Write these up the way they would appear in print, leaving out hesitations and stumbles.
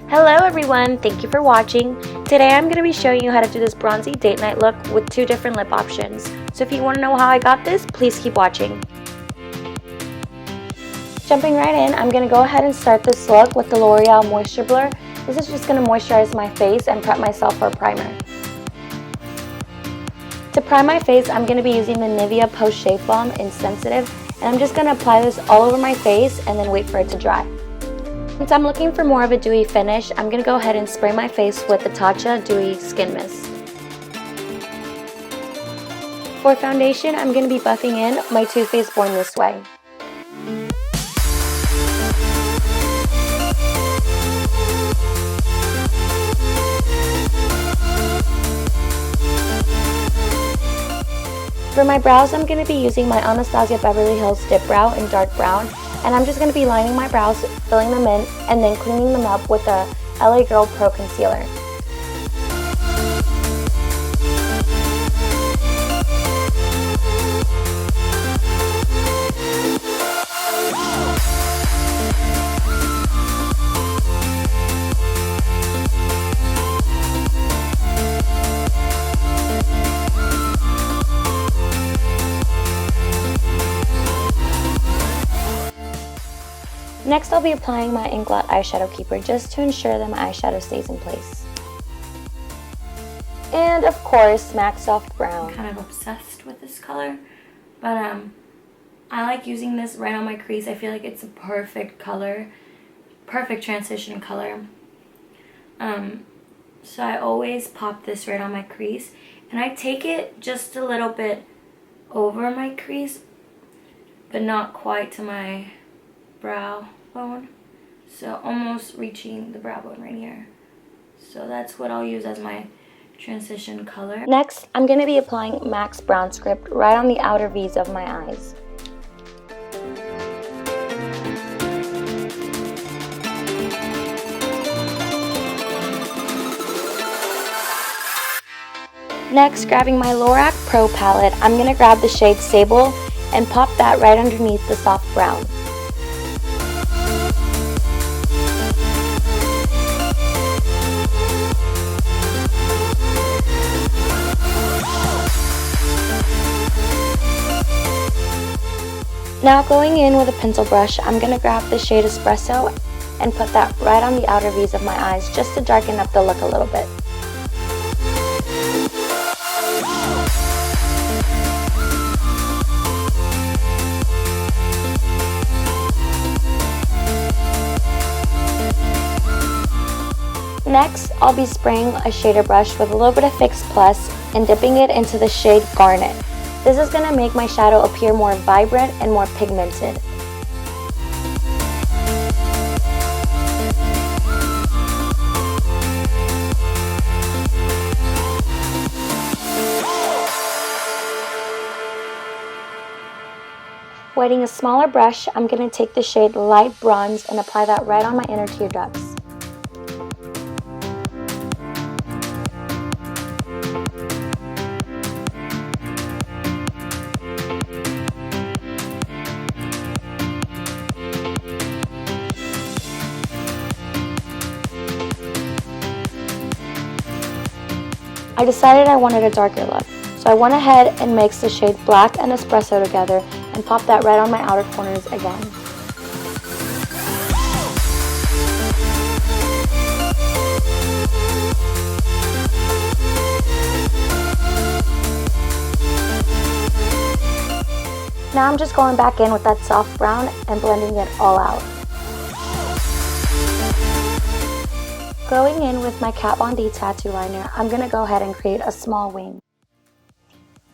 Hello everyone, thank you for watching. Today I'm going to be showing you how to do this bronzy date night look with two different lip options. So if you want to know how I got this, please keep watching. Jumping right in, I'm going to go ahead and start this look with the L'Oreal Moisture Blur. This is just going to moisturize my face and prep myself for a primer. To prime my face, I'm going to be using the Nivea Post Shave Balm in Sensitive, and I'm just going to apply this all over my face and then wait for it to dry. Since I'm looking for more of a dewy finish, I'm going to go ahead and spray my face with the Tatcha Dewy Skin Mist. For foundation, I'm going to be buffing in my Too Faced Born This Way. For my brows, I'm going to be using my Anastasia Beverly Hills Dip Brow in dark brown, and I'm just going to be lining my brows, filling them in, and then cleaning them up with the LA Girl Pro Concealer. Next, I'll be applying my Inkblot Eyeshadow Keeper just to ensure that my eyeshadow stays in place. And of course, MAC Soft Brown. I'm kind of obsessed with this color, but I like using this right on my crease. I feel like it's a perfect color, perfect transition color. So I always pop this right on my crease, and I take it just a little bit over my crease, but not quite to my brow bone, so almost reaching the brow bone right here. So that's what I'll use as my transition color. Next, I'm going to be applying MAC's Brown Script right on the outer V's of my eyes. Next, grabbing my Lorac Pro palette, I'm going to grab the shade Sable and pop that right underneath the soft brown. Now going in with a pencil brush, I'm going to grab the shade Espresso and put that right on the outer V's of my eyes just to darken up the look a little bit. Next, I'll be spraying a shader brush with a little bit of Fix Plus and dipping it into the shade Garnet. This is going to make my shadow appear more vibrant and more pigmented. Wetting a smaller brush, I'm going to take the shade Light Bronze and apply that right on my inner tear ducts. I decided I wanted a darker look, so I went ahead and mixed the shade Black and Espresso together and popped that right on my outer corners again. Now I'm just going back in with that soft brown and blending it all out. Going in with my Kat Von D tattoo liner, I'm going to go ahead and create a small wing.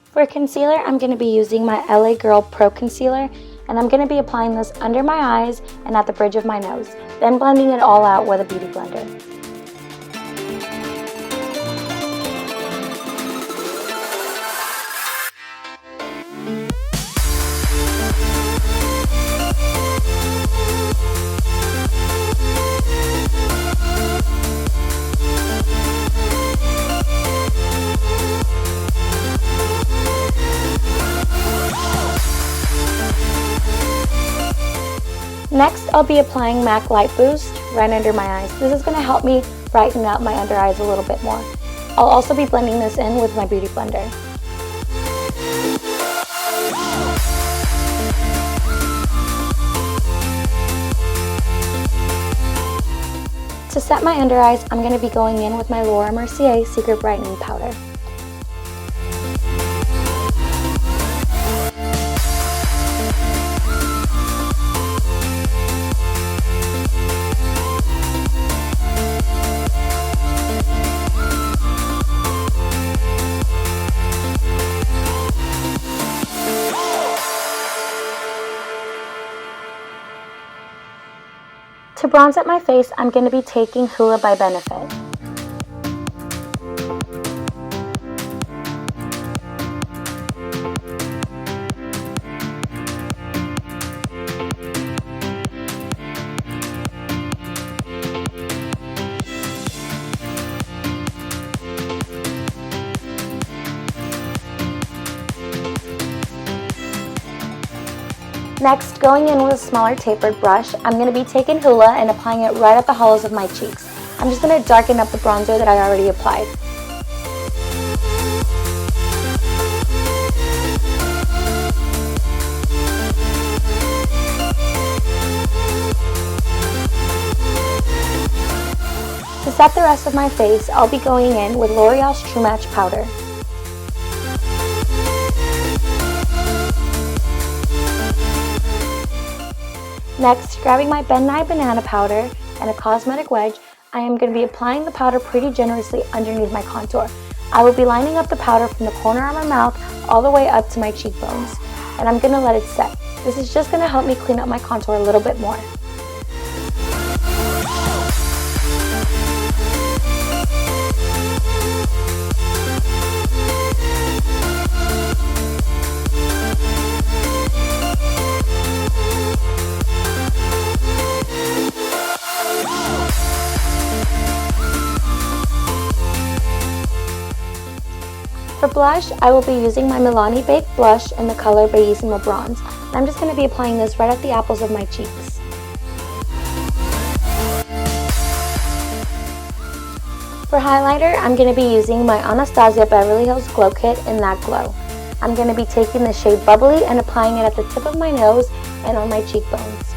For concealer, I'm going to be using my LA Girl Pro Concealer, and I'm going to be applying this under my eyes and at the bridge of my nose, then blending it all out with a beauty blender. Next, I'll be applying MAC Light Boost right under my eyes. This is going to help me brighten up my under eyes a little bit more. I'll also be blending this in with my Beauty Blender. To set my under eyes, I'm going to be going in with my Laura Mercier Secret Brightening Powder. To bronze up my face, I'm going to be taking Hoola by Benefit. Next, going in with a smaller tapered brush, I'm going to be taking Hoola and applying it right at the hollows of my cheeks. I'm just going to darken up the bronzer that I already applied. To set the rest of my face, I'll be going in with L'Oreal's True Match Powder. Next, grabbing my Ben Nye Banana Powder and a cosmetic wedge, I am going to be applying the powder pretty generously underneath my contour. I will be lining up the powder from the corner of my mouth all the way up to my cheekbones, and I'm going to let it set. This is just going to help me clean up my contour a little bit more. For blush, I will be using my Milani Baked Blush in the color Bellissimo Bronze. And I'm just going to be applying this right at the apples of my cheeks. For highlighter, I'm going to be using my Anastasia Beverly Hills Glow Kit in That Glow. I'm going to be taking the shade Bubbly and applying it at the tip of my nose and on my cheekbones.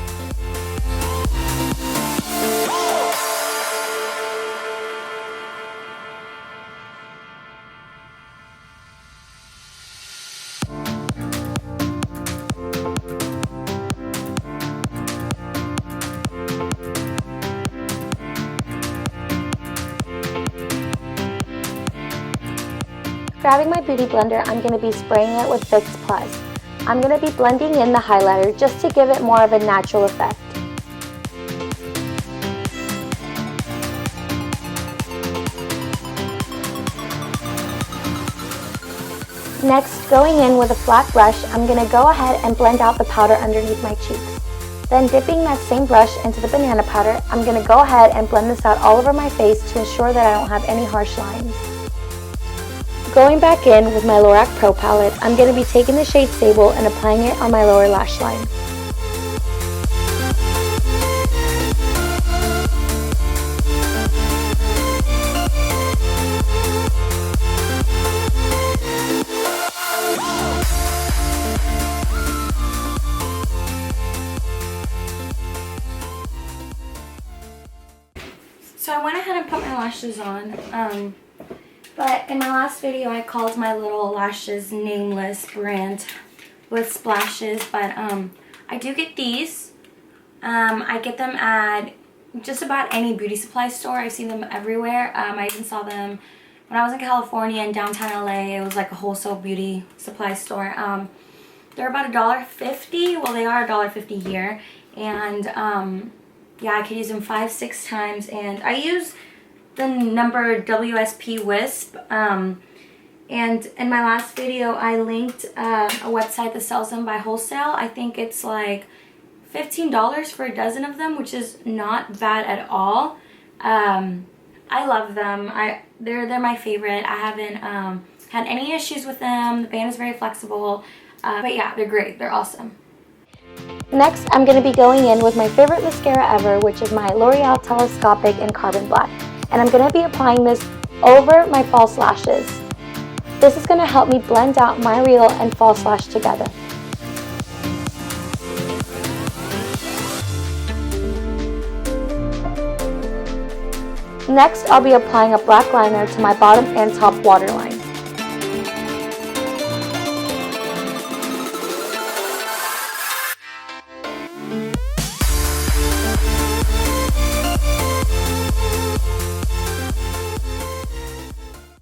Grabbing my Beauty Blender, I'm going to be spraying it with Fix Plus. I'm going to be blending in the highlighter just to give it more of a natural effect. Next, going in with a flat brush, I'm going to go ahead and blend out the powder underneath my cheeks. Then dipping that same brush into the banana powder, I'm going to go ahead and blend this out all over my face to ensure that I don't have any harsh lines. Going back in with my Lorac Pro palette, I'm going to be taking the shade Sable and applying it on my lower lash line. So I went ahead and put my lashes on. But in my last video, I called my little lashes Nameless brand with splashes. But I do get these. I get them at just about any beauty supply store. I've seen them everywhere. I even saw them when I was in California in downtown LA. It was like a wholesale beauty supply store. They're about $1.50. Well, they are $1.50 here. And yeah, I could use them 5-6 times. And I use the number WSP Wisp, and in my last video I linked a website that sells them by wholesale. I think it's like $15 for a dozen of them, which is not bad at all. I love them. They're my favorite. I haven't had any issues with them. The band is very flexible, but yeah, they're great. They're awesome. Next, I'm going to be going in with my favorite mascara ever, which is my L'Oreal Telescopic in Carbon Black. And I'm going to be applying this over my false lashes. This is going to help me blend out my real and false lash together. Next, I'll be applying a black liner to my bottom and top waterline.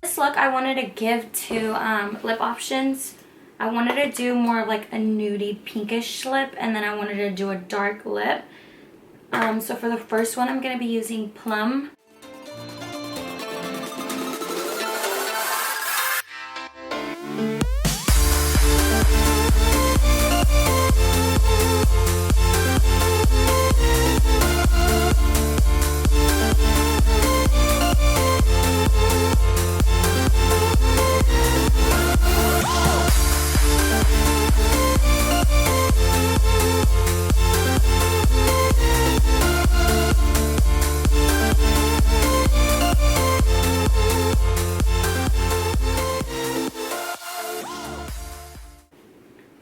This look I wanted to give to lip options. I wanted to do more of like a nudie pinkish lip, and then I wanted to do a dark lip. So for the first one, I'm going to be using Plum.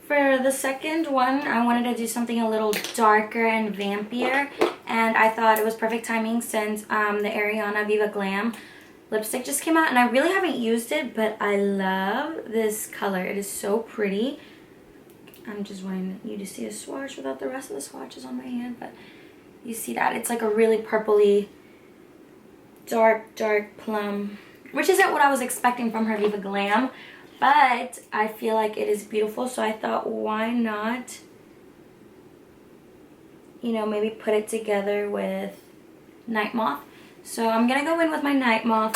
For the second one, I wanted to do something a little darker and vampier, and I thought it was perfect timing since the Ariana Viva Glam lipstick just came out, and I really haven't used it, but I love this color. It is so pretty. I'm just wanting you to see a swatch without the rest of the swatches on my hand, but you see that? It's like a really purpley, dark plum, which isn't what I was expecting from her Viva Glam. But I feel like it is beautiful, so I thought, why not, you know, maybe put it together with Night Moth. So I'm going to go in with my Night Moth.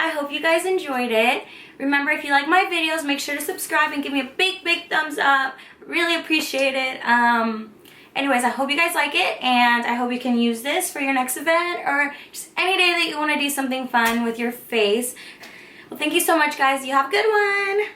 I hope you guys enjoyed it. Remember, if you like my videos, make sure to subscribe and give me a big thumbs up. Really appreciate it. Anyways, I hope you guys like it, and I hope you can use this for your next event or just any day that you want to do something fun with your face. Well, thank you so much, guys. You have a good one.